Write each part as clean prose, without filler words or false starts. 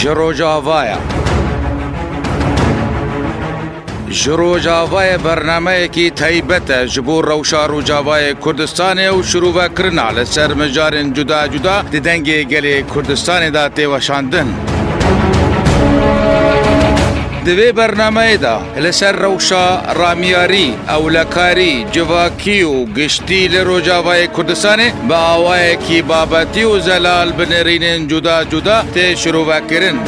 جروجاوایا جروجاوای برنامه کی تایبت جبور روشا روجاوای کردستان و شروع کرنا لسر مجارن جدا جدا دنگ گلی کردستان دا تیوشاندن دوی برنامه دا لسر روشا رامیاری اولکاری جواکی و گشتی لروجاوای کردستان با آوای کی بابتی و زلال بنرین جدا جدا تی شروع کرن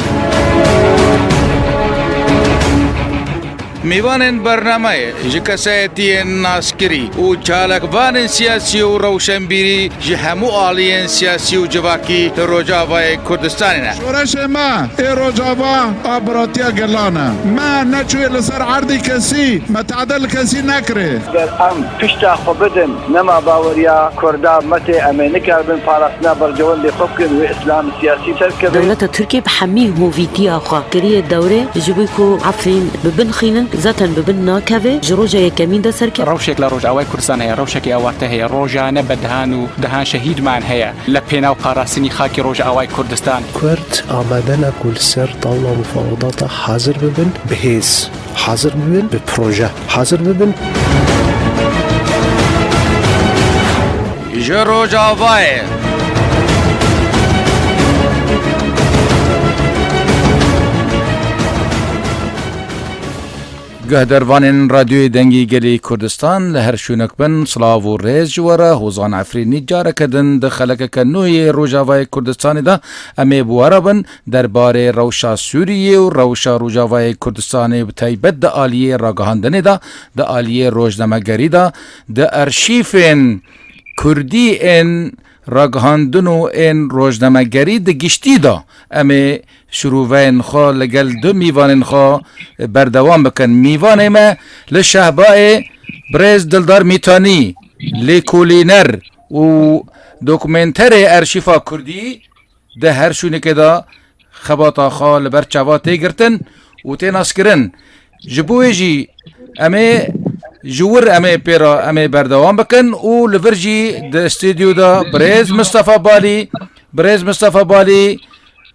میوان برنامه جکسایتی ناسکری و چالکوان سیاسی و روشنبیری جهمو آلین سیاسی و جواکی روجاوای کردستان نه. شورش ما روجاوا آبراتیا گلانه ما نچوی لسر عرضی کسی متعدل کسی نکره. ام پشتا خوبدن نما باوریا کردا مت امنه کردن پاراسنا برجوان دی خوب کن و اسلام سیاسی ترکه. دولت ترکیه بحمی مویدیا خاکری دوره جبیکو عفین ببن خینن زاتن ببن ناكافي جروجا يكمين دا سركي روشك لروج اوای كردستان هي روشك اوارته هي روجا نبدهان و دهان شهيد مان هي لبينا وقراسني خاكي روج اوای كردستان كرد آمدنا كل سر طاولة مفاوضات حاضر ببن بهيز حاضر ببن ببروجه حاضر ببن جروجاوای گهدروان رادیوی دنگی گلی کردستان لهر شونک بن سلاو و ریز جواره حوزان عفرینی جاره کدن دخلک کنوی روجاوای کردستان دا امی بواره بن درباره روشا سوریه و روشا روجاوای کردستان بتایبت دا آلیه راگهاندنی دا آلیه روجنامه‌گری دا ارشیفین کردی این راگهاندنو این روجنامه‌گری دا گشتی دا امی شروعین خوا لگل دو میوان خوا بردوام بکن میوان ما لشهباء برز دلدار میتانی لیکولینر و دوکومنتر ارشیفا کردی ده هر شونه که دا خباتا خوا لبر چوا تیگرتن و تیناس کرن جبوی جی امی جور امی پیرا امی بردوام بکن و لورجی ده استودیو دا برز مصطفى بالي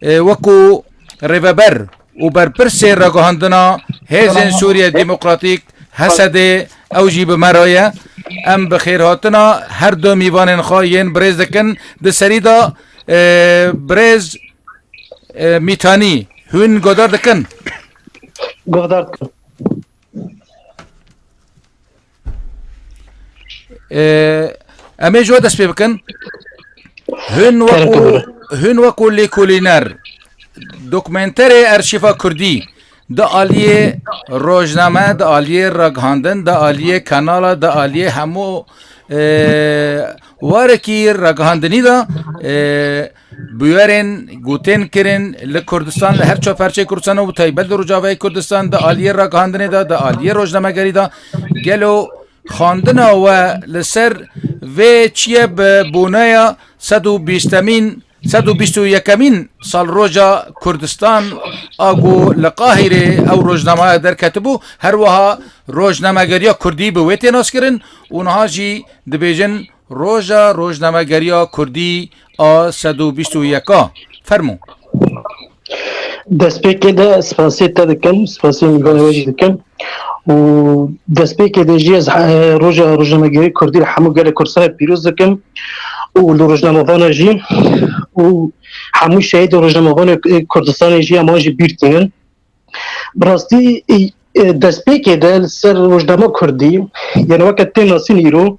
وكو ريفابر وبربرسي راگهاندنا هيزن سوريا ديمقراطيك حسد اوجي بمرايا ام بخير هاتنا هر دو ميوان خاين بريز دكن ده سريدا بريز ميتاني هون قدار دكن امي جو دس بكن هون وكو ليكولينر دوکومنتر ارشیفا کردی دا آلیه روزنامه دا آلیه راگهاندن دا آلیه کانال دا آلیه همو وارکی راگهاندنی دا بیارن گوتن کرن لکردستان هر چه پرچه کردستان و تایبت روجاوای کردستان دا آلیه راگهاندنی دا آلیه روزنامه گری دا گلو خواندن و لسر و چیه بونایا 121 سال روجا کردستان آگو لقاهره او روزنامه در کتبو هر وها روزنامه گریا کردی به ویتی ناس کرن اونها جی دبیجن روجا روزنامه گریا کردی آ 121 فرمو دسپیکی ده سپاسی تدکن سپاسی میگانواجی دکن و دسپیکی ده جی از روجا روزنامه گری کردی همو گل کردستان پیروز دکن و روزنامه‌وان جی و همون شهید روزنامه‌وان کردستان جی اما جی بیرتینن براستی دسپیکی ده سر روزنامه کردی یعنی وقت تناسی نیرو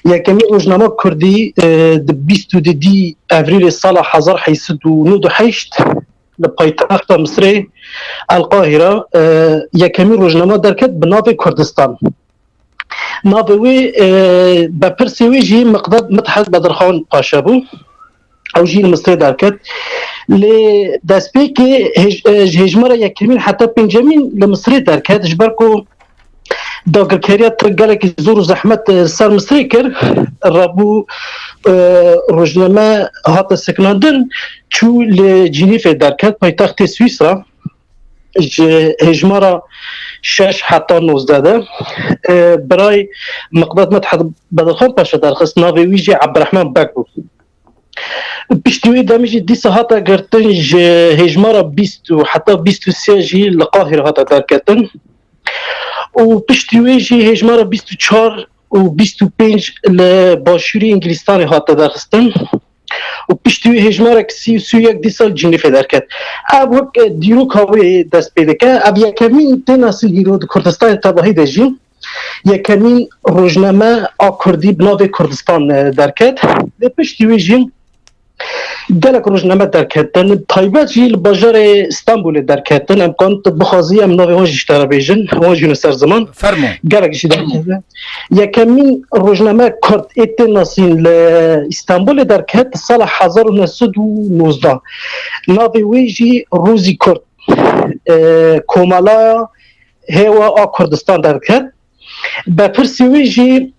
یکمی روزنامه کردی ده 22 اوریل سال 1898 لپایتخت مصر القاهره یکمی روزنامه درکت به نام کردستان نابوي بپرسوي جي مقداد مدحت بدرخان پاشا بو او جي المصري داركت لدسبيكي هجمرة يكرمين حتى بنجامين لمصري داركت جبركو داگر كريات ترقالك زور زحمت سر مصري كر رابو روزنامه هات سكناندن چو لجنيف داركت پایتخت سويسرا هجمرة 6 حتى 19 براي مقداد مدحت بدرخان پاشا درخست ناوي ويجي عبد الرحمن باكو پشتوی دمیجی دی ساعتا گرتن هجمارا 20 و حتی 23 جی لقاهره هاتا درکتن و پشتوی جی هجمارا 24 و 25 لباشوری انگلیستان هاتا درخستن و پشتوی هجمارا کسی و 31 دی سال جنیفه درکت اب وقت دیرو کاوی دست پیدا که اب یکمین تناسل گیرو کردستان تباهی دجیم یکمین روزنامه آکردی بناو کردستان درکت و پشتوی جیم گلک روزنامه درکتن تایبت جیل بازار استانبول درکتن امکان بخوازی ام ناوی هنجش تر بیجن هنجون سر زمان فرمو گلکش درکتن یکمین روزنامه کرد ایت ناسین استانبول درکت سال 1919 ناوی ویجی روزی کرد کومالا هوا کردستان درکت به پرسی ویجی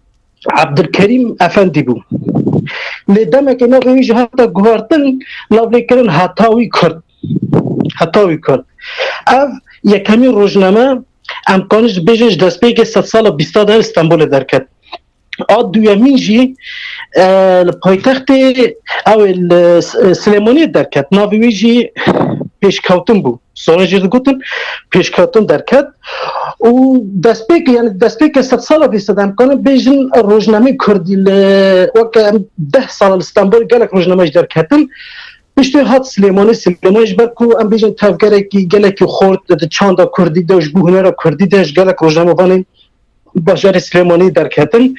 عبدالکریم افندی بو لدمه که ناویش حتی گوارتن ناوی کرن حتاوی کرد او یکمی روزنامه امکانش بیجنش دست بی که 100 سال 20 در استانبول درکت دویمین جی پایتخت او سلیمانی درکت ناوی جی پیشکوتن بو سوره جد گوتن پیشکوتن درکت و دست بی که 100 سال 20 در امکانه بیجن روزنامه کردی وقت 10 سال استانبول گلک روزنامهش درکتن پشتی هات سلیمانیش برکو ام بیجن تفگره که گلکی خورد چاندا کردی داشت بوهنه را کردی داشت گلک روزنامه وانی بازار سلیمانی درکتن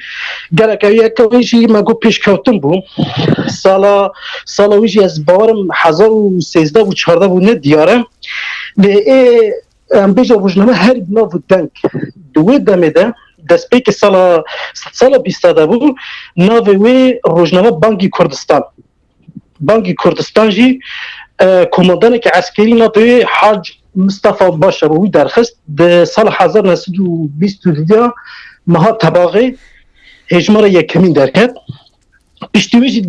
گلک یکویشی مگو پیشکوتن بو سالا ویجی از باورم 1013 و 14 بو نه دیاره ام بیجن روزنامه هر بنا و دنگ دوی دمه ده دست پی که سال 20 ده بو ناوی روزنامه بانگی کردستان جی کماندان که عسکری ناوی حاج مصطفى باشا بوی درخست ده سال 1922 مها تباغی هجمار یکمین درکت پشتویجی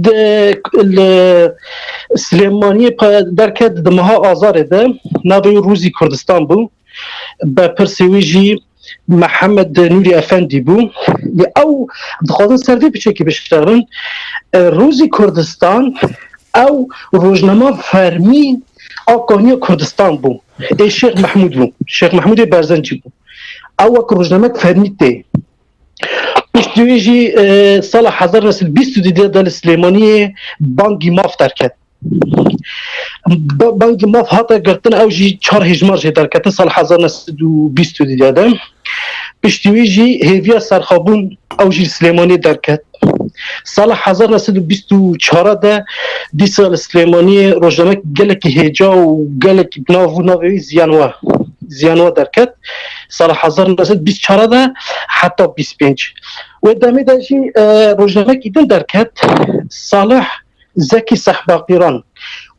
سلیمانی درکت ده مها آزار ده ناوی روزی کردستان بو به پرسیویجی محمد نوری افندی بو او دخوازن سردی پیچه که بشترن روزی کردستان او روزنامه فرمی آقانی کردستان بو شیخ محمود برزنجی بو او اک روزنامه فرمی ته پشتویجی سال 1922 دل سلیمانی بانگی ماف درکت بانگی ماف هاتا گرتن او جی 4 هجمار جی درکت سال 1922 ده پشتویجی هیویا سرخابون او جی سلیمانی درکت سال 1924 ده دی سال سلیمانی روزنامه گلکی هیجا و گلکی بناوی زیانوا درکت سال 1924 ده حتی 25 و دمی ده جی روزنامه ایدن درکت صالح زکی صحباقیران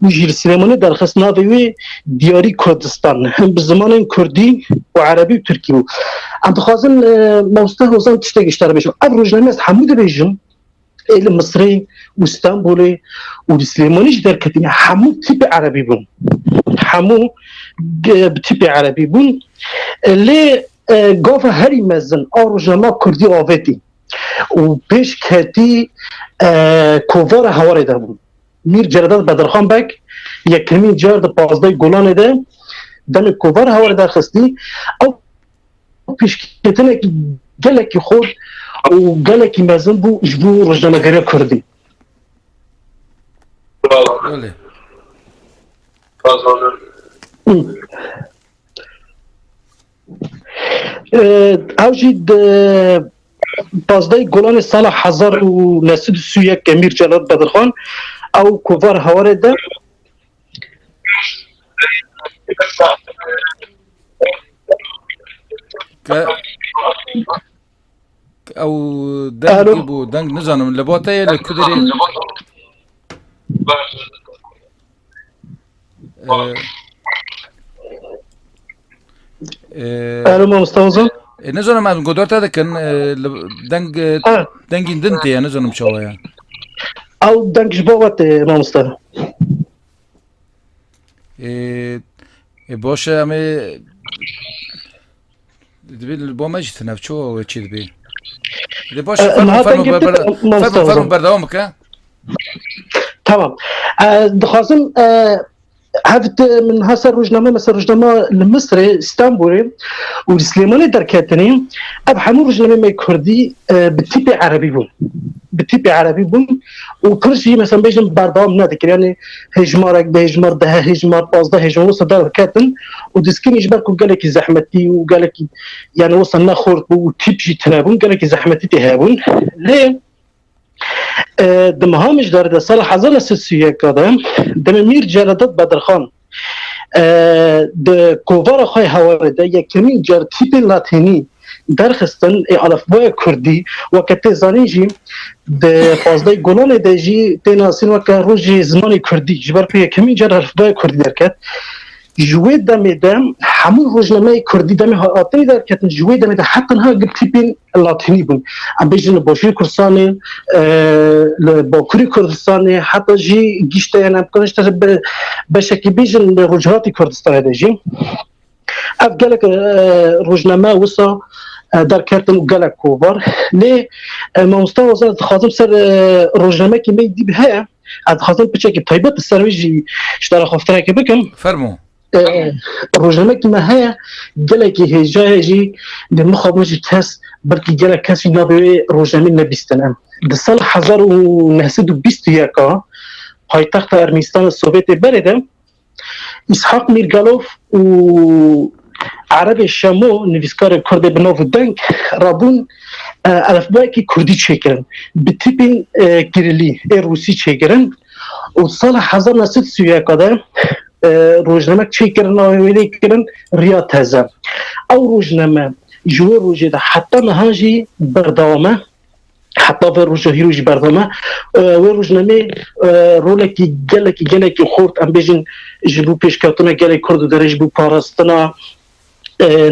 و جیر سلیمانی درخست ناوی دیاری کردستان هم به زمان کردی و عربی و ترکی بود ام دخوازن موسته حوزان تشتگشتر بشم اب روزنامه از حمود بیجم ایل مصری و استانبولی و سلیمانیش درکتین همو تیپ عربی بون لی گاف هری مزن روزنامه کردی آویدی و پیش کتی کووار هواره ده بون میر جرداد بدرخان بک یکمین جار ده 15 گلانه ده دم کووار هواره درخستی او پیش کتنه گلکی خود و گلکی مزن بو جبو روزنامه گره کردی بله او جید 15 گلان سال 1931 امیر جلال بدرخان او کووار هواره ده او دنگ بو دنگ نزانم لباته لکدری الو مستوزن نزانم از گدارت دکن دنگین دنتی نزانم شوایا او دنگش باوت مستوزن باشه همه دبی با ماجی تنافچو و چی دبی باشه فرم بردوام که تمام. دخوازم هفت من هسه روزنامه مثلا روزنامه المصري اسطنبولي والسليماني دركاتني اب همون روزنامه ما كردي بالتيب عربي بون وكرشي مثلا بيجم بردام نادك يعني هجمارك بهجمار ده هجمار 15 هجمار وصل دركاتن ودسكين يجبركم قال لك زحمتي وقال لك يعني وصلنا خورت وتيبجي تنابون قال لك زحمتي تهابون ليه دمهامش دارده صالح حزن السيسيه كذا دم مير جلدت بدرخان د کووار خواهی هوارده یکمین جر تیپ لاتینی درخستن الفبای کردی و که تزانی د فازده گلان دجی تناسین و که روزی زمان کردی جبر که یکمین جر الفبای کردی درکت جوی دم همون روزنامه کردی دم هاتنی درکت جوی دم حتی ها تیپین لاتینی بون ام بیشتر باشی کردستانی باکوری کردستانی حتی جی گیشته یعنی امکانش تر بشکی بیشتر روجهاتی کردستانی دجی اف گلک روزنامه وسا درکتن و گلک کوبار لی مستوى وزارت خازم سر روزنامه که می دی به از خازم بچه که تایبت سرویجی اشترا خفتره که بکم فرمو روزنامه که ما گلکی هجایی دمخابوجی کس بلکه گلک کسی نبوی روزنامه نبیستنم در سال 1921 پایتخت ارمنستان سوویت بردم اسحاق میرگالوف و عرب شامو نویسکار کرد بناو دنگ رابون الفبایی که کردی چکرن به تیپ کریلی روسی چکرن و سال 1931 روزنامه چکرن آویلی کرن ریاض هزم او روزنامه جوه روزی ده حتی نهاجی بردامه حتی و روزی بردامه و روزنامه رولکی گلکی خورد ام بیشن جبو پیشکاتونه گلک کرد و درش بو پاراستنا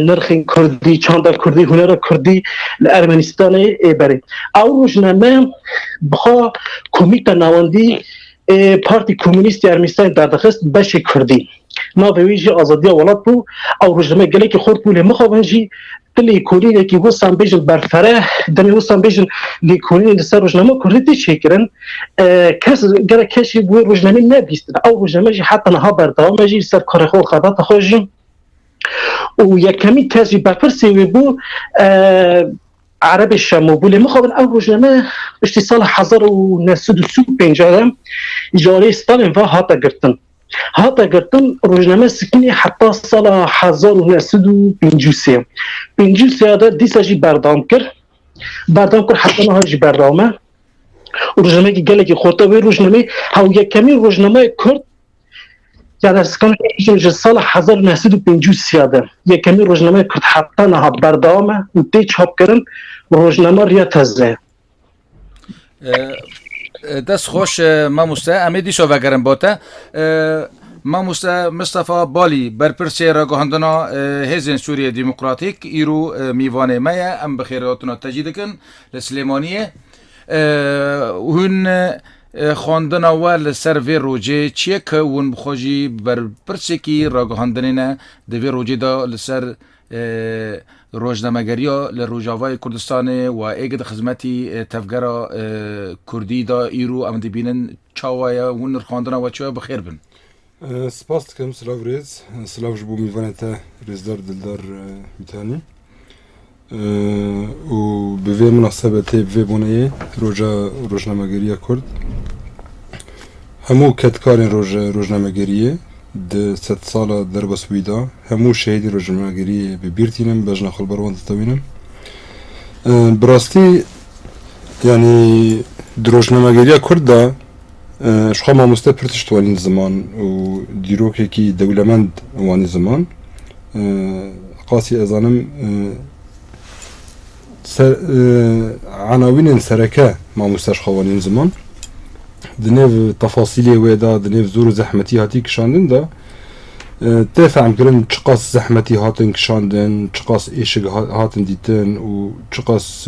نرخین کردی چاندر کردی هنر کردی لارمنستان بره او روزنامه بخوا کمیته نواندی پارتی کمونیستی ارمنستان در دخست بشه کردی ناویجی آزادی ولات بو او روزنامه گلکی خورد بو لمخابنجی تلی کولینه که وسام بیشن برفره دمی وسام بیشن لیکولینه سر روزنامه کردی چیکرن کس گره کشی بو روزنامه نبیستن او روزنامه جی حتی نها بردام جی سر کار خود خدات خوشی و یکمی کسی برپرسی بو عرب شامو بو لمخابن او روزنامه اشتی سال 1935 اجاره استالین و هاتا گرتن روزنامه سکنی حتی سال 1953 ده دیسا جی بردام کر حتی نها جی بردامه روزنامه که گله که خورده و روزنامه هاو یکمی روزنامه کرد یعنی از کنش سال 1953 یکمی روزنامه کرد حتی نها بردامه و تی چاپ کردن روزنامه ریاض هزه دست خوش ماموسته امیدی شو وگرم باته ماموسته مصطفى بالی برپرسی را گهاندنا هزین سوریه دموکراتیک ایرو میوانه مایه ام بخیراتنا تجیدکن لسلیمانیه هون خواندنا و لسر وی روجه چیه که اون بخواجی برپرسی کی را گهاندنینه دوی روجه دا لسر روزنامه‌گریا لروجاوای کردستان و ایگد خدمتی تفگرا کردی دا ایرو ام دبینن چاوایا ون خواندنا و چاوا بخیر بن سپاس کم سلاو ریز سلاو جبو میوانتا ریزدار دلدار میتانی و به وی مناسبت وی بونه روزنامه‌گریا کرد همو کتکارین روزنامه‌گریه ده 100 ساله در بسویدا همو شهیدی روزنامه‌گری به بیرتینم بجنا خلبروان تطوینم براستی یعنی روزنامه‌گری کرد شخص ماموسته پرتشت وانی زمان و دیروکی کی دولمند وانی زمان قاسی ازانم عناوین سرکه ماموسته شخص وانی زمان دنیو تفاصیلی ویدا دنیو زور زحمتی هاتی کشاندن دا تفهم کردن چقاس زحمتی هاتن کشاندن چقاس ایشگ هاتن دیتن و چقاس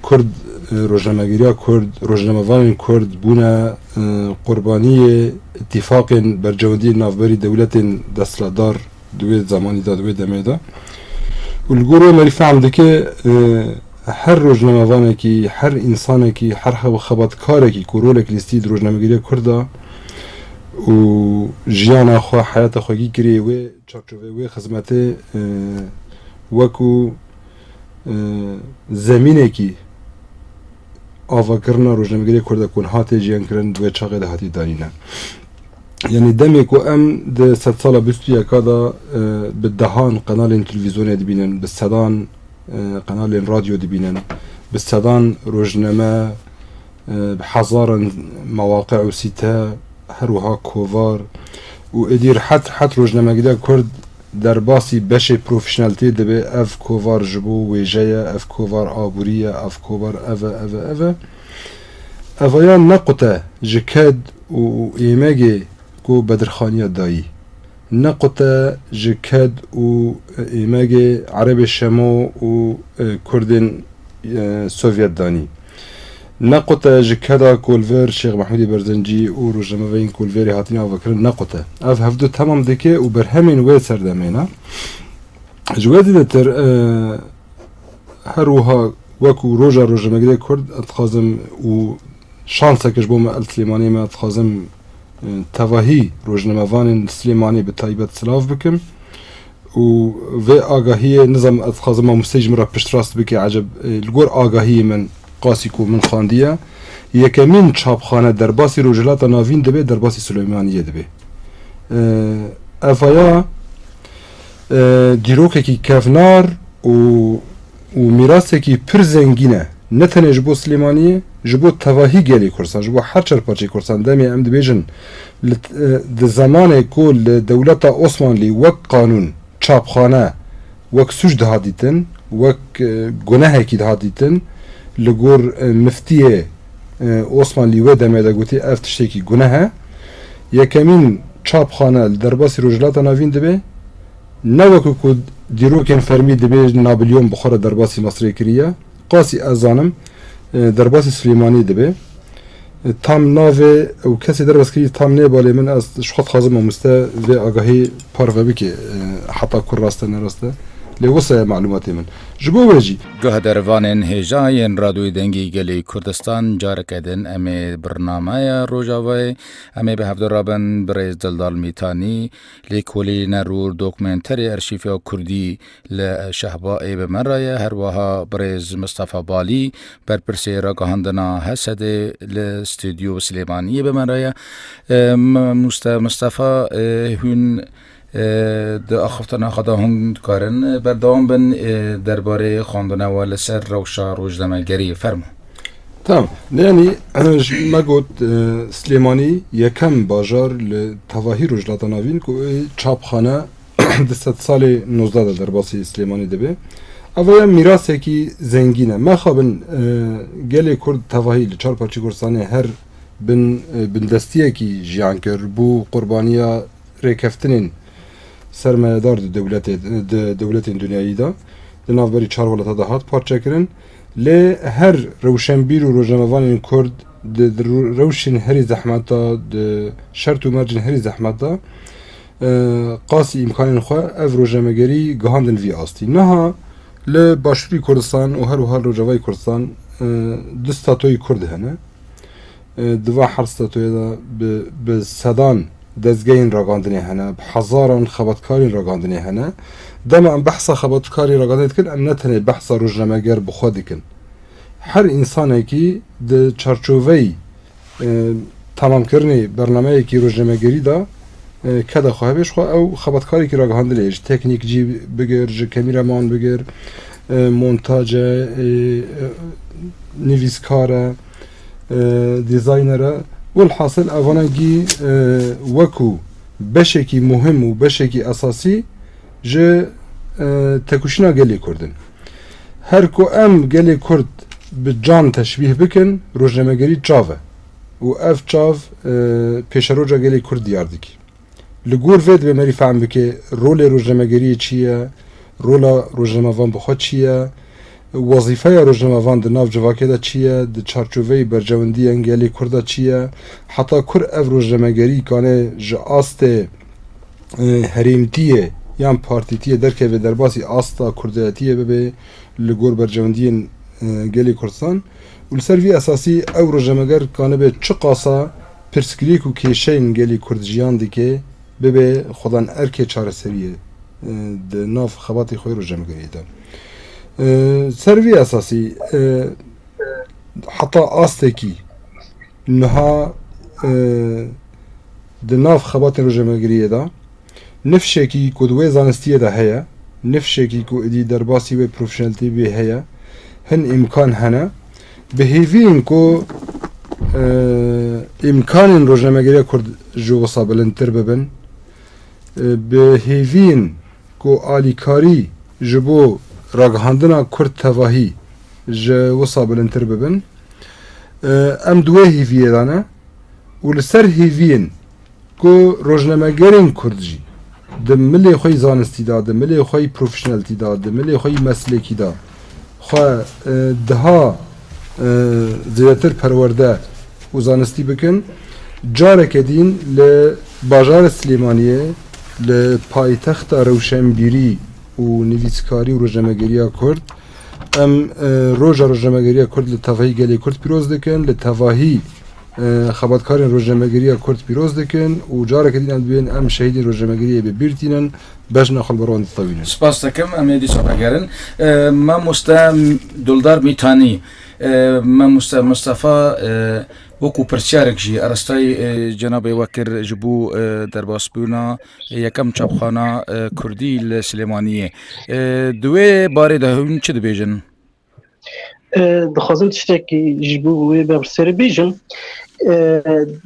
کرد روزنامه‌گریا کرد روزنامه‌وان کرد بونا قربانی اتفاق برجوندی نافبری دولت دستلدار دوی زمانی دا دوی دمه دا و الگروه مری فهم دکه هر روجنامه‌وانێکی هر ئینسانێکی هەر خەبەتکارێکی کورۆلێک لیستی ڕۆژنامەگیری کووردا و ژیانە خۆ حیاتە خۆگی کردی وێ چارچۆڤێ وێ خزمەتێ وەکو زەمینێکی ئاڤاکردنا ڕۆژنامەگیری کووردا کۆن هاتێ ژیانکردن دوێ چاغێدا هاتی دانینە یعنی دەمێک و ئەم دە سەد ساڵە بیستویەکەدا bi dehan qenalên televîzyonê dibînin bi sedan qenalên radyo dibînin bi sedan rojname bi hezaran mewaqe û sîte her wiha kovar û êdî het rojnamegîriya Kurd derbasî beşê profesyonelitê dibe ev kovar ji bo wêjeye ev kovar aborî ye ev kovar ev evaya nequte ji ked û êmegê ku bedirxaniya dayî nequte ji ked û êmegê Erebê Şemo û Kurdên Sovyet danî nequte ji keda Kolver Şêx Mehmedî Berzencî û rojnameyên Kolverê hatîne avakirin nequte ev hevdû temam dike û berhemên wê serdemêne ji wê dîletir her wiha wekû roja rojnamegirê Kurd dixwazim û şansek ji bo me El Silêmaniyê me dixwazim tevahî rojnamevanên Silêmanî bi taybet silav bikim û vê agahiyê nizam ez dixwazim mamosteyê ji min re piştrast bike eceb li gor agahiyê min qasî ku min xandiye yekemîn çapxane derbasî rojhilata navîn dibe derbasî Silêmaniyê dibe evaya dîrokekî kevnar û mîrasekî pir zengîn e ne tenê ji bo Silêmaniyê ji bo tevahî gelê Kurdistan ji bo her çarpaçê Kurdistan demê em dibêjin di zamanê ku li dewleta Osmanlî wek qanûn çapxane wek suç dihadîtin wek gunehekî dihadîtin li gor miftiyê Osmanlî wê demê de gotî ev tiştekî guneh e yekemîn çapxane li derbasî rojhilata navîn dibe ne wekû ku dîrokên fermî dibe Nabilyon bi xwe re derbasî Masrê kiriye qasî ez zanim derbasî Silêmanî dibe tam navê û kesê derbas kirî tam nêbalê min ez ji xwe dixwazim mamoste vê agahî parve bike heta kur rast e nerast e lê wisa ye malûmatê min ji bo wê jî Guhdervanên hêjayên Radyoyê Dengî Gelê Kurdistan careke din em ê birnameya Rojavayê em ê bi hev de rabin Birêz Dildal Mîtanî lêkolî nerûr dokumenterê Erşîfya Kurdî li Şehbayê bi me re ye her wiha Birêz Mistefa Balî berpirsê ragihandina Hesedê li stûdyo Silêmaniyê bi me re ye Mustefa hûn د اخفتنا خدا هم کارن بردام بن درباره خواندنه و لسر روشا روزنامه‌گری فرمو tamam yani me got Silêmanî yekem bajar li tevahî rojhilata navîn ku çapxane di sed salê 19 de derbasî Silêmanî dibe ev ya mîrasekî zengîn e me xabin gelê Kurd tevahî li çarpaçî Kurdistanê her bin destiyekî jiyan kir bû qurbaniya rêkeftinên sermayedar di devletên dünyayî da di navberî çar welata da hat parçekirin lê her rewşenbîr û rojnamevanên Kurd di rewşên herî zehmet da di şert û mercên herî zehmet da qasî îmkanên xwe ev rojnamegerî gihandin vî astî niha li başûrî Kurdistan û her wiha Rojavayê Kurdistan du statoyê Kurd hene di va her statoyê da bi sedan dezgehên ragandinê hene bi hezaran xebatkarên ragandinê hene dema em behsa xebatkarê ragandinê dikin em ne tenê behsa rojnameger bi xwe dikin her însanekî di çarçoveyî temamkirinê bernameyekî rojnamegerî da keda xwe hebe ji xwe ew xebatkarekî ragihandinê ji teknîkcî bigir ji kamîraman bigir montaje nivîskar e dîzayner e والحاصل اوانگی وکو بشکی مهم و بشکی اساسی جه تکوشینا گلی کردن هر کو ام گلی کرد به جان تشبیه بکن روزنامه‌گری چاوه و اف چاو پیشروجا گلی کرد دیار دیکی لگور وید به مری فهم بکه رول روزنامه‌گری چیه رولا روزنامه‌وان بخواد چیه وظیفه روزنامه‌وان د ناو جواکه دا چیه د چارچوبه برجوندی انگلی کرد چیه حتی کر اف روزنامه‌گری کانه ج آست هریمتیه یان پارتیتیه درکه و درباسی آستا کردیتیه به لگور برجوندی گلی کردستان و لسر وی اساسی او رجمگر کانه به چه قاسا پرسکریک و کشین گلی کردجیان دیگه به خودان ارکه چاره سریه ده ناف خباتی خوی رجمگری ده سر وی اساسی حتی آستکی نها ده ناف خباتی رجمگری ده نفشکی کدوی زانستیه ده هیا نفشکی کو ادی درباسی و پروفشنالتی به هیا هن امکان هنه به هیوین کو امکان روزنامه‌گری کرد جو وصابلنتر ببن به هیوین کو آلیکاری جبو راگهاندنا کرد تواهی جو وصابلنتر ببن ام دوه هیویه دانه و لسر هیوین کو روزنامه‌گرین کردجی ده ملی خوی زانستی دا ده ملی خوی پروفشنالتی دا ده ملی خوی مسلکی دا خواه دها زیادتر پرورده و زانستی بکن جاره کدین لباجار سلیمانیه لپایتخت روشنبیری و نویسکاری و رجمگری کرد ام رجمگری کرد لتواهی گلی کرد پیروز دکن لتواهی خبرکار رجمگری کرد پیروز دکن و جاره کدین ام بین ام شهید رجمگری ببیرتینن بجنا خلبران طویلن سپاس دکم امیدی صحبت کردن ما دلدار میتانی ما مصطفى وكو پرچارك جي ارستاي جناب وكر جبو درباس بونا يكم چابخانا كردي السليمانية دوي باري ده هون چه دبيجن؟ دخوازم تشتاكي جبو ببرسر بيجن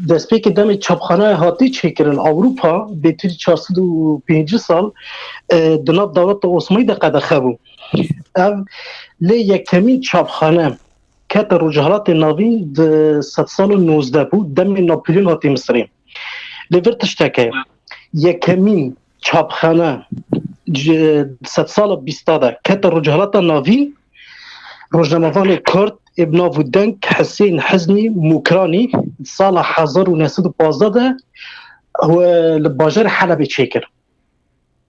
دسپیک دم چاپخانه هاتی چکرن اوروپا بیتری 405 سال دناب دولت عثمانی دقیقه خبو او لی یکمین چاپخانه که در رجحالات ناوین 100 سال 19 بود دم ناپلیون هاتی مصری لیورتش تکه یکمین چاپخانه 100 سال 20 که در رجحالات ناوین روزنامه‌وان کرد ابن ودنگ حسین حزنی موکرانی سال 1915 و لباجر حلب چیکر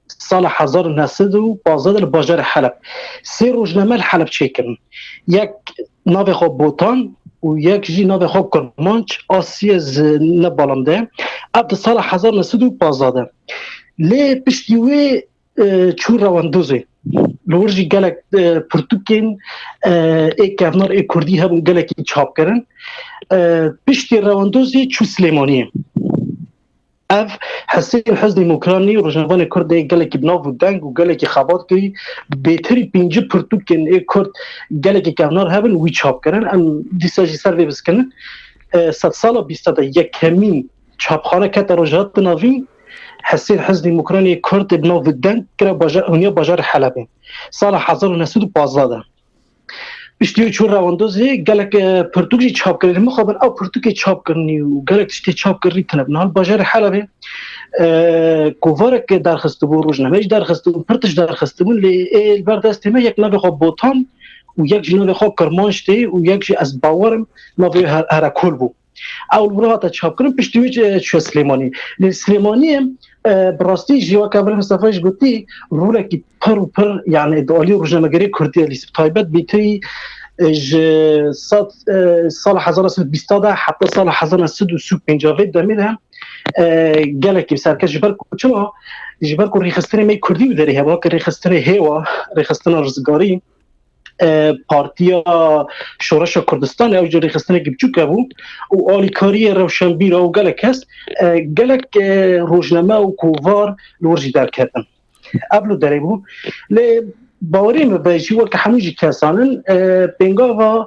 سال 1915 لباجر حلب سه روزنامه حلب چیکرن یک ناو خو بوتان و یک جی ناو خو کرمانچ آسیز نبالنده اب سال 1915 لی پشتیوی چور رواندوزه لورجی گلک پرتوکین کافنار کردی هم گلکی چاپ کردن پشتی رواندوزی چو سلیمانیه اف حسین حزنی موکرانی روزنامه‌وان کرد گلکی بناو دنگ و گلکی خبات کردی بهتری 5 پرتوکین کرد گلکی کافنار هم وی چاپ کردن ام دیساجی سر وی بسکنن 100 سال 20 یک همین چاپخانه که در روزات ناوین حسين حزني مكراني كرد ابن ودان كرا باجار حلب سال 1915 بشتیو چور رواندوزی گلک پرتوگی چاپ کردن مخابن او پرتوگی چاپ کردنی و گلک تشتی چاپ کردی تنبنال باجار حلب کووارک درخست بو روزنامه درخست بو پرتش درخست بو ل بردست ما یک نوع خو بوتان و یک جنوب خو کرمانشتی و یک جی از باورم نوع هرکول بو اول برات چاپ کردن پشتیو چو سلیمانی سلیمانی براستی جیوا کابل مصطفیش گفتی روله کی پر یعنی دالی روزنامه‌گری کردی لیس تایبت بیتی سال 1920 حتی سال 1950 دمیده گلکی سرکش جبر کوچما جبر کو ریخستن می کردی و داری هوا که ریخستن هوا ریخستن رزگاری پارتیا شورش کردستان او جوری خستنه گبچوک بود و آلیکاری روشنبیر او گلک هست گلک روزنامه و کووار لورجی در کردن ابلو داره بود لی باوریم به جیوال که همونجی کسانن بینگا و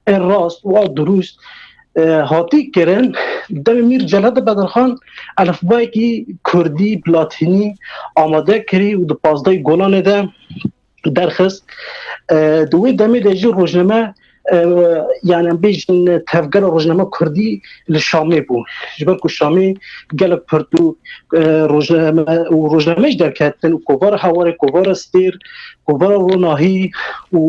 راست و درست هاتی کرن دم میر جلد بدرخان الفبایی که کردی پلاتینی آماده کری و دو 15 گلانه ده درخست دوی دمی دیجی روزنامه یعنی بیشتر تفکر روزنامه کردی لشامی بود جبر کو شامی گلک پرتو روزنامهش در کتن کووار حوار کووار استیر کووار روناهی و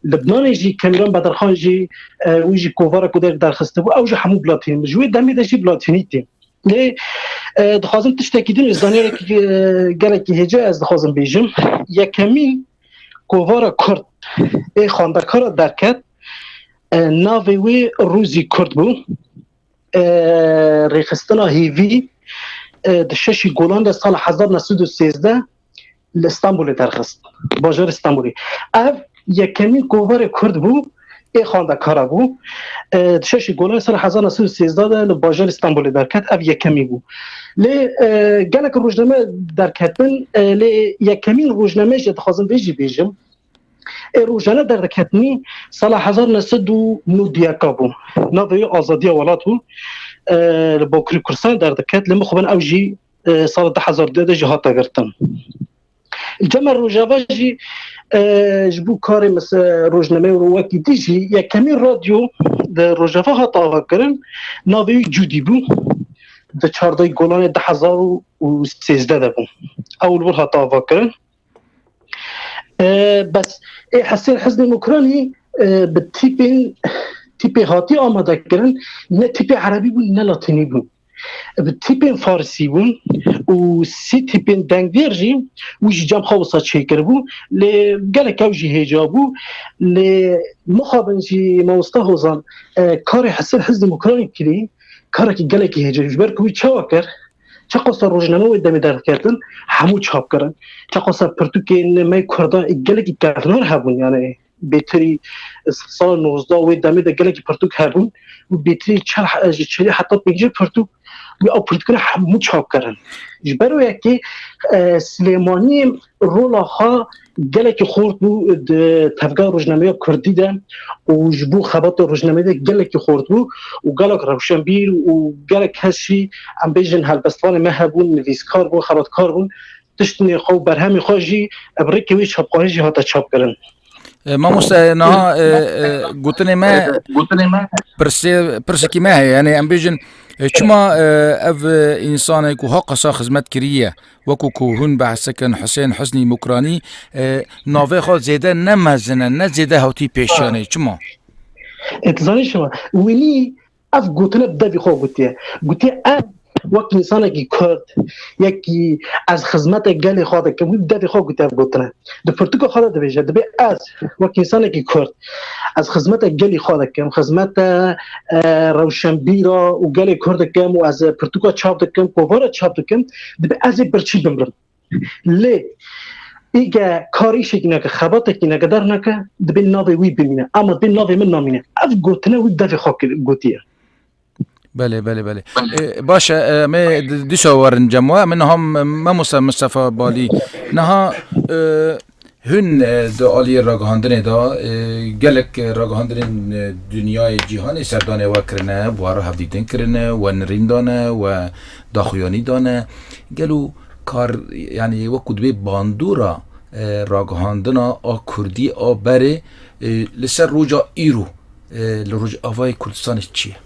لبنان جی کمیران بدرخان جی ویجی کووار کودر درخسته بود اوج همون بلاتینی جوی دمی دیجی بلاتینی تی لی دخوازم تشتکیدین ازدانی که گلکی هجا از دخوازم بیجم یکمی کووار کرد ای خواندکار درکت ناوی وی روزی کرد بو ریخستنا هیوی دششی گولان ده سال 1913 لإستانبول درخست باجار استانبولی اف یکمین کووار کرد بو ای خواندکار بو دششی گولان سال 1913 ده باجار استانبول درکت اف یکمی بو لی گلک روزنامه درکتن لی یکمین روزنامه جد خواستم بیجم روزانه درکتنی سال 1909 بو ناوی آزادی ولات بو با کردستان درکت لما خوبن اوجی سال 2002 جهات گرفتم الجمع روجاوا جی جبو کاری مثل روزنامه رو وکی دیجی یک کمی رادیو در روجاوا هاتا کرن ناوی جودی بو در 14 گلان 2013 بو اول بور هاتا کرن بس حسين حزب ديمقراطي تیپی هاتی آماده کردن نه تیپ عربی بود نه لاتینی بود تیپ فارسی بود و سی تیپ دنگویر جی و جام خواسته چیکر بود ل گله کوجی هجابو ل مخابن جی مستحوزان کار حسين حزب ديمقراطي کلی کاری که گله کی هجابی بر کوی چاکر چه قصه روزنامه و دمی در کردن همو چاپ کردن چه قصه پرتوکی نمی کردن گله کی کردن هبون یعنی بهتری سال 19 و دمی در گله کی پرتوک هبون و بهتری چلی حتی میگه پرتوک و او پرتوک همو چاپ کردن جبرو یکی سلیمانی رولا ها گله کی خورد بود تفگار روزنامه کردی دم و جبو خبات روزنامه گله کی خورد بود و گله روشنبیر و گله کسی ام بیژن هلبستوان مهبون نویسکار بود خباتکار بود تشتنی خو برهمی خوجی ابریکوی چاپخانه هاتا چاپ کردن ما مستنا گوتنی ما پرسی ما یعنی ام بیژن چما اف انسان کو حق سا خدمت کریه وکو کوهون بحثکن حسین حسنی مکرانی ناوه خود زیده نمزنه نه زیده هاتی پیشانه چما اتزانی شما وینی اف گوتنه بدوی خواه گوتیه اف وقت انسان کی کرد یکی از خدمت گلی خود که بود دادی خود گفته گفتن در پرتوک خود دویجه دبی از وقت انسان کی کرد از خدمت گلی خود که خدمت روشنبیرا و گلی کرد که و از پرتوک چاپ دکم کووار چاپ دکم دبی از برچی بمرم لی ایگه کاریش کی نکه خبات کی نکه در نکه دبی ناوی وی بمینه اما دبی ناوی من نامینه اف گفتنه و دادی خود گفتیه بله باشه ما دیشو ورن جمعه منهم ما مصطفى بالي نها هن دعالی راگهاندن دا گلک راگهاندن دنیای جهانی سردانه و کرنه بوارو هفدیدن کرنه و نرین دانه و داخویانی دانه گلو کار یعنی وقت به باندورا راگهاندن آ کردی آ بره لسر روجا ایرو لروج آوای کردستان چیه؟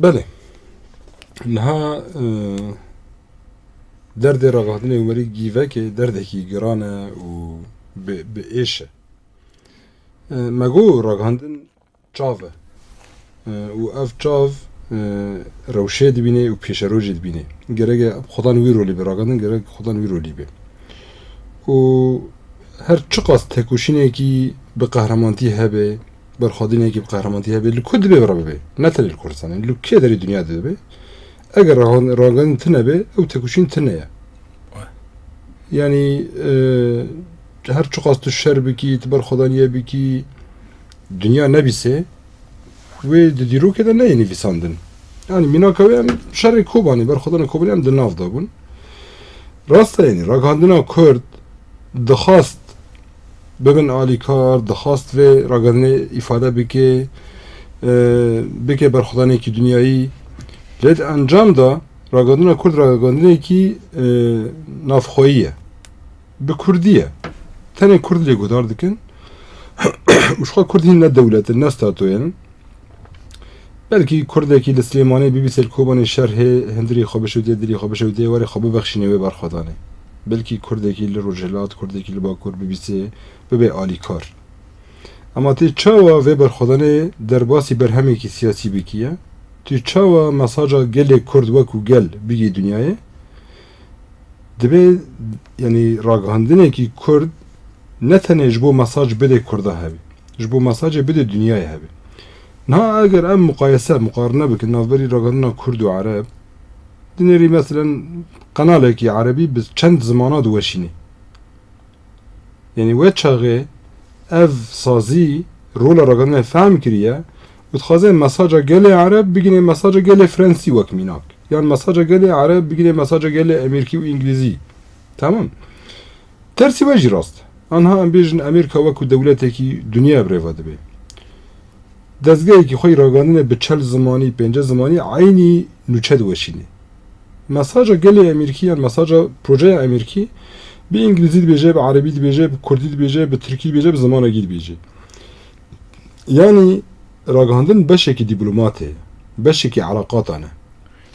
بله نها درد راگهاندن وری گیوه که دردکی گرانه و به ایشه مگو راگهاندن چاوه و اف چاو روشه دبینه و پیش روشه دبینه گرگ خودان وی رولی به راگهاندن گرگ خودان وی رولی به و هر چقاس تکوشینه کی به قهرمانتی هبه برخوادینه کی به قهرمانتی هبه لکد به برابه به نتلی کردستان لکه داری دنیا ده به اگر راگهاندن تنه به او تکوشین تنه یعنی هر چقاس تو شر بکی تبر خدانیه بکی دنیا نبیسه و دیرو که ده نه نویساندن یعنی میناکاوی هم شر کوبانی بر خدان کوبانی هم دناف دابون راسته یعنی راگهاندنا کرد دخواست ببین عالی کار دخواست و راگهاندن ifade بکه بر خدانی که دنیایی لید انجام دا راگهاندنا کرد راگهاندنی که نافخوییه به کردیه تنه کرد لی گدار دکن وشخوا کرد هین نه دولت نه ستاتوین بلکی کرده که لسلیمانه بی سل کوبان شرح هندری خواب شده دلی خواب شده ولی خواب بخشینه و برخوادانه بلکی کرده که لروجلات کرده که لباکور بی سه به عالی کار اما تی چاوا و برخوادانه درباسی برهمی که سیاسی بکیه تی چاوا مساجا گل کرد وکو گل بگی دنیای دبی یعنی راگهاندنه که کرد نتنه جبو مساج بده كرده هبي جبو مساج بده دنيا هبي نها اگر ام مقارنه بك نافبري راغنا كرد و عرب دنيري مثلا قنالك عربي بس چند زمانات وشيني يعني وچاغه اف سازي رولا راغنا فهم كريه وتخازن مساجا گله عرب بگینه مساجا گله فرنسي وكميناك يعني مساجا گله عرب بگینه مساجا گله امريكي و انجليزي تمام ترسي وجه راست آنها ام بیجن امریکا وکو دولتکی دنیا بروا دبی دزگاهی که خوی راگاندنه به 40 زمانی 50 زمانی عینی نوچه دوشینه مساجا گل امریکی یا مساجا پروژه امریکی به انگلیزی بیجه به عربی بیجه به کردی بیجه به ترکی بیجه به زمان گید بیجه یعنی راگاندن بشکی دیپلماته بشکی علاقاتانه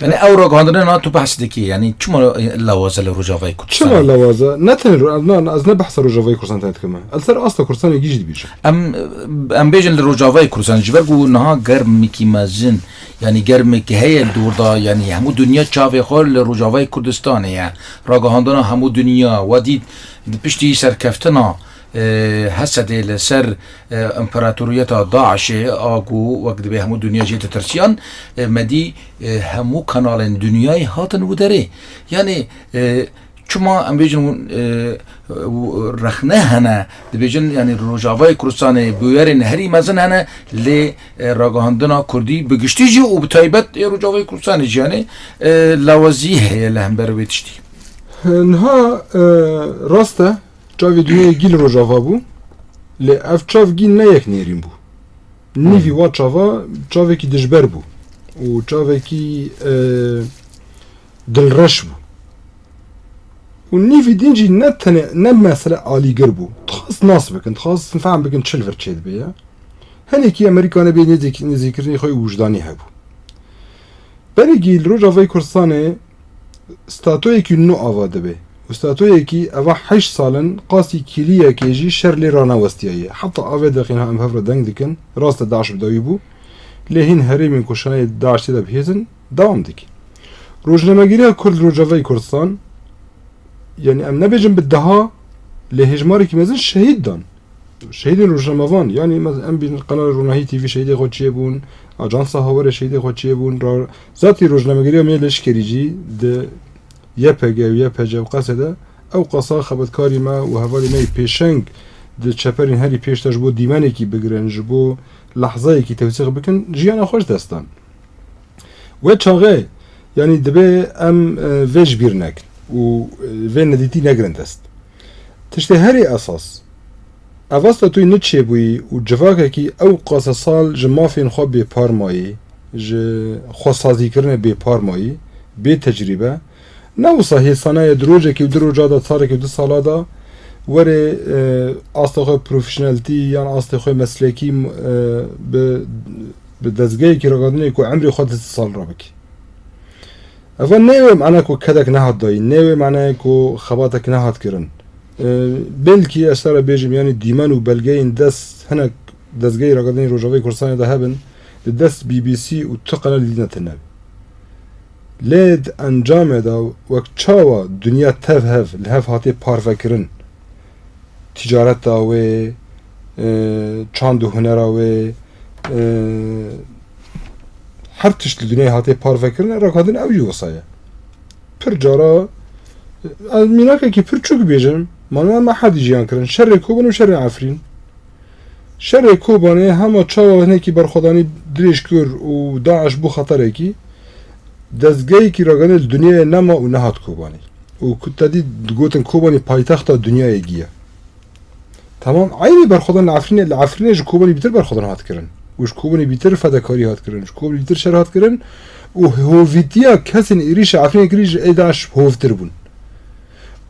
يعني او راگاندن ناتو بحث دکی يعني چما لوازه لروجاوای کردستان چما لوازه نتن از بحث روجاوای کردستان تاعت كمان السر اصلا کردستان يجي بيش ام بيجن لروجاوای کردستان جبرگو نها گرم کی مازن يعني گرم کی هي دور دا يعني همو دنیا چاوي خول لروجاوای کردستان يعني راگاندن همو دنیا ودید پشتی سرکفتنا حسده لسر امپراتوریت داعش آگو وقت به همو دنیا جیت ترسیان مدی همو کانال دنیای هاتن وداره یعنی چما ام بیجن رخنه هنه بیجن یعنی روجاوای کردستان بویر نهری مزن هنه لی راگاندنا کردی بگشتی جی و بتایبت روجاوای کردستان جی یعنی لوازیه لهم برویتشتی نها راسته چاوی دنیای گیل روجاوا بو لی اف چاو گیل نه یک نیرین بو نیوی وا چاوی کی دجبر بو و چاوی کی دلرش بو و نیوی دینجی نه مسئله عالیگر بو تخواست ناس بکن تخواست فهم بکن چل ورچید بیا هنی کی امریکانه بی نزیکرنی خوی وجدانی هبو بری گیل روجاوای کردستانه ستاتوی کی نو آواده بی استاتوی کی اوا 8 سالن قاسی کلیه کیجی شرلی رانا وستیایه حتی اوه دقیقه هم هفر دنگ دکن راست داعش بدوی بو لهین هریمین کشانه داعش دا بهیزن دوام دکی روزنامه‌گیری کرد روجاوای کردستان یعنی ام نبیجن بدها لهجماری که مثلا شهید دان شهید روزنامه‌وان یعنی مثلا ام بین قناه روناهی تیوی شهید خود چیه بون آژانس هاور شهید خود چیه بون ذاتی روزنامه‌گیری میلش کریجی ده يبهجه ويبهجه وقصده او قصا خبتكاري ما وهفالي ماي بيشنگ ده چپرين هري پیش تجبو ديماني كي بگرن جبو لحظه كي توثيق بكن جيانا خوش دستان و چاغه يعني دبي ام ويج بيرنك و وين نديتي نگرن دست تشتي هري اساس اواستا توي نتشي بوي و جواكا كي او قصا سال جمافين خو بي پارماي ج خو سازي کرنه بي پارماي بي تجربه نو صحیح صنایع دروجه که دروجه دا صاره که 2 ساله دا وره آستخوی پروفیشنالتی یعنی آستخوی مسلکی به دزگاهی که راگادنه که عمری خود 3 سال را بکی اول نیوه معنی که کدک نهاد دایی نیوه معنی که خباتک نهاد کرن بلکی اشتر بیجم یعنی دیمن و بلگه این دست هنک دزگاهی راگادنه روجاوای کردستان دا هبن دست BBC و تو قنال دیدنه تنبی لید انجام دا وقت چاوا دنیا تفهف لهف هاتی پارفکرن تجارت دا و چاند و هنر و هر تشت دنیا هاتی پارفکرن راکادن اوجی وصایه پر جارا میناکه که پر چوک بیجم منو ما حدی جیان کرن شر کوبان و شر عفرین شر کوبانه همه چاوا هنه که برخودانی دریش کر و داعش بو خطره کی دزگاهی که راگانه دنیا نما و نهاد کوبانی و کتادی گوتن کوبانی پایتخت دنیای گیه تمام عینی برخودان العفرینه جو کوبانی بیتر برخودان هات کرن وش کوبانی بیتر فداکاری هات کرن وش کوبانی بیتر شر هات کرن و هویتیا کسین ایریش عفرینه کریج ایداش هوفتر بون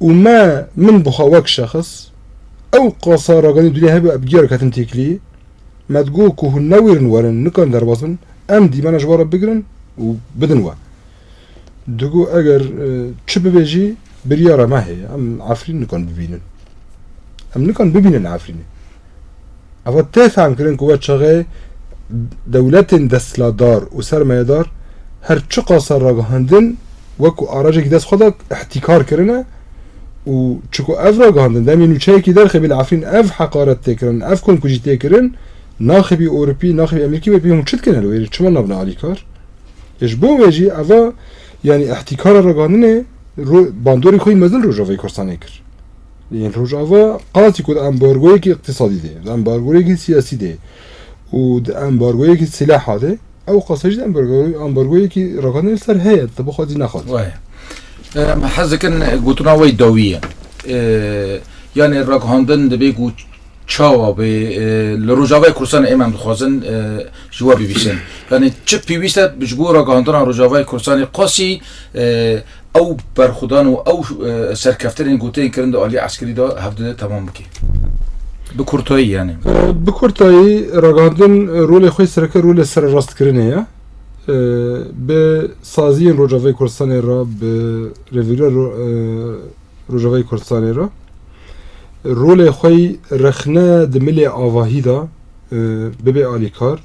و ما من بخواک شخص او قاصا راگانی دنیا هبه ابگیر کتن تکلی مدگو که نویرن ورن نکن در باسن ام دیمان اجوارا بگرن و بدن و دگو اگر چه ببیجی بریاره ما هی ام عفرین نکن ببینن ام نکن ببینن عفرینه اما تفهم کرن که وقت شغه دولت دستلادار و سرمایه‌دار هر چه قاصر را هندن وکو آراجه که دست خدا احتکار کرنه و چکو اف را گاندن دمی نوچه کی در خبیل عفرین اف حقارت تکرن اف کن کجی تکرن ناخبی اوروپی ناخبی امریکی بپی هم چت کنه ولی چما نبنا علی کار اش بو وجی اوا یعنی احتکار را گاندنه باندوری خوی مزن روجاوی کردستان کر یعنی روجاوا قاطی کد امبارگویی که اقتصادی ده امبارگویی که سیاسی ده و امبارگویی که سلاح ده او قصدی امبارگویی که را گاندن سر هیئت تبو خودی نخواد حزكن قلتنا وي دوية يعني راك هندن دبيقو چاوا به لروجاوای کردستان امام دخوازن جوابی بیشن یعنی چه پیوسته بجبور راك هندن روجاوای کردستان قاسی او برخودان و او سرکفترین گوته کرند عالی عسکری دا هفته تمام بکی بکورتایی یعنی بکورتایی راك هندن رول خوی سرکه رول سر راست کرنه به سازی روجاوای کردستان را به رویرا روجاوای کردستان را رول خوی رخنه دملی آواهی دا ببی آلیکار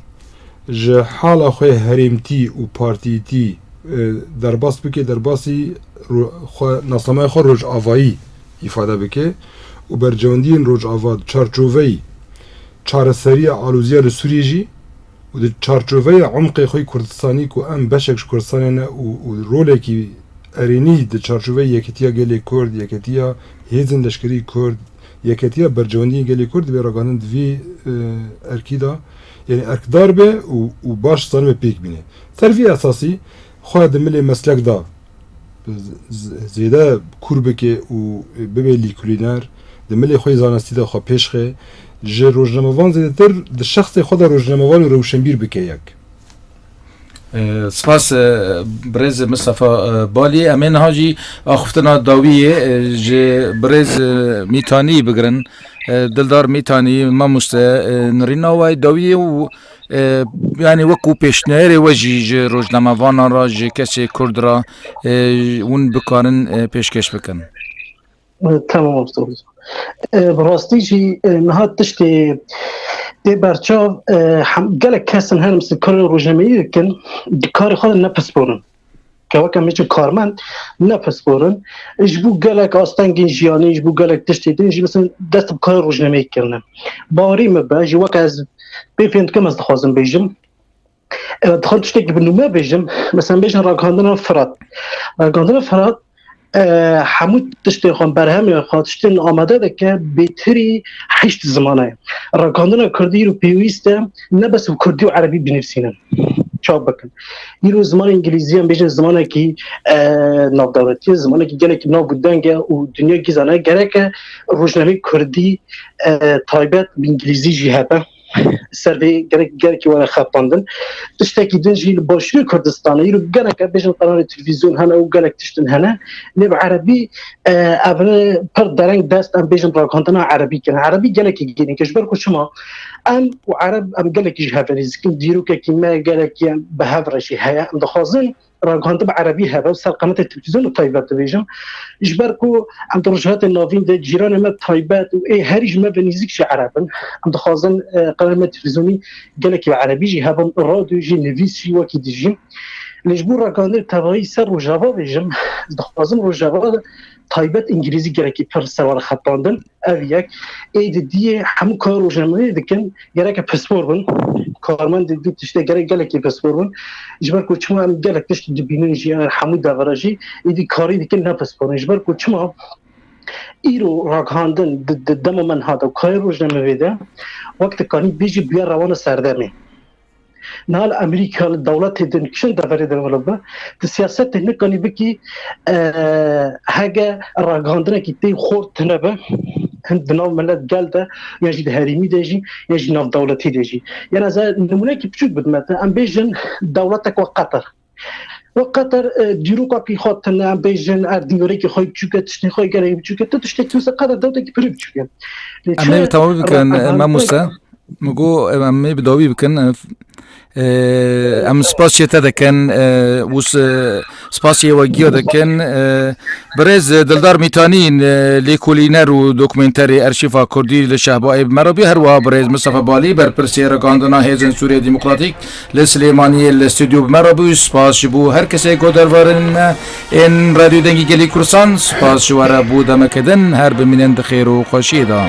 جه حالا خوی هریمتی و پارتیتی در باس بکه در باسی ناسنامه خو روج آواهی ifade بکه و برجواندین روج آواد چارچوبی چارەسەریە ئالوزیە لە سووریژی و چارچوبەی عمقی خۆی کوردستانی و ئەم بەشێک کوردستانێنە و ڕۆلێکی ئەرێنی د چارچوبەی یەکەتیە گەلێ کورد یەکەتیە هێزن لەشکری کورد یەکەتیە بەرجەوەندی گەلێ کورد بێ ڕاگەاندن دوی ئەرکیدا یعنی ئەرکدار بێ و باش سانە بە پێک بینێ سەرفی ئەساسی خۆیان دەملێ مەسلەکدا زێدە کوور بکێ و ببێ لیکولینەر دەملێ خۆی زانستیدا خۆ پێشخێ ji rojnamevan zêdetir di şexsê xwe de rojnamevan û rewşenbîr bike yek. Spas Birêz Mistefa Balî em ê niha jî axiftina dawiyê ji Birêz Mîtanî bigirin. Dildar Mîtanî mamoste nirîna wê dawiyê û yani wekû pêşniyarê we jî ji rojnamevanan ra ji kesê Kurd ra hûn bikarin pêşkeş bikin. Tamam usta. براستی جی نهاد تشتی دی برچاو گله کسن هر مثل کار روزنامه‌ای کن کار خود نپسپورن که وقتی میشه کارمند نپسپورن اش بو گله کاستنگین جیانی اش بو گله تشتی دنجی مثلا دست کار روزنامه‌ای کردن باری مباجی وقتی از بفهمت کم از خواستم بیجم دخلت تشتی که بنومه بیجم مثلا بیجم راگاندن فراد حمود تشتی خون برهم خاطشتن آمده ده که بهتری 8 زمانه راگاندن کردی رو پیوسته نه بس کردی و عربی بنفسینن چاپ بکن این رو زمان انگلیسی هم بیشتر زمانه که نافدارتی زمانه که گله که ناف بودن و دنیا گیزانه گره که روزنامه کردی تایبت به انگلیسی جهته سروی گره که ولی خطاندن تشتکی دنجی باشوی کردستانه ای رو گره که بیشن قناه تلویزیون هنه و گره تشتن هنه نب عربی اول پر درنگ دست ام بیشن راکاندن عربی کنه عربی گره که گینه کشبر که شما ام و عرب ام گره که جهفریز کن دیرو که ما گره که به هفرشی هیا ام دخوازن راگاندن عربی هوا و سر قناه تلویزیون و تایبت بیشم اجبر کو ام درجات ناوین ده جیران ما تایبت و ای هریج ما بنزیک ش عربن ام دخوازن قناه تلویزیونی گله که عربی جی هوا رادیو جی نویسی و کی دیجیم لجبور راگاندن تبعی سر روجاوا بیشم دخوازن روجاوا تایبت انگلیسی گره که پر سوار خطاندن اویک اید دیه همون کار روزنامه‌ای دکن گره که پسپور بن کارمند دی تشته گره که پسپور بن اجبر کو چما هم گله تشت دبینن جی همون داوراجی ایدی کاری دکن نه پسپور اجبر کو چما ایرو راگاندن دم من هادا کار روزنامه‌ای ده وقت کانی بیجی بیا روان سردمه نال امریکا دولت دنکشن داوری دولبه سیاست نکنی بکی هگه راگاندنه کی تی خورد تنبه هند ناو ملت گلده یا جی هریمی دیجی یا جی ناو دولتی دیجی یعنی از نمونه کی بچوک بدمت ام بیژن دولتک و قطر دیروکا کی خود تن ام بیژن اردیوری کی خوی بچوک تشنی خوی گره بچوک تو تشتی توس قطر دولت کی پری بچوک امی تمام بکن ما موسا مگو امی بداوی بکن ام سپاسیه تدکن وس سپاسیه وگیو دکن برز دلدار میتانین لیکولینر و دوکومنتری ارشیفا کردی لشهبای مرابی هر و برز مصطفى بالی بر پرسی رگاندنا هیزن سوریه دموکراتیک لسلیمانی الاستودیو مرابی سپاس شبو هر کسی گودر وارن این رادیو دنگی گلی کردستان سپاس شواره بودم کدن هر بمینند خیر و خوشی دا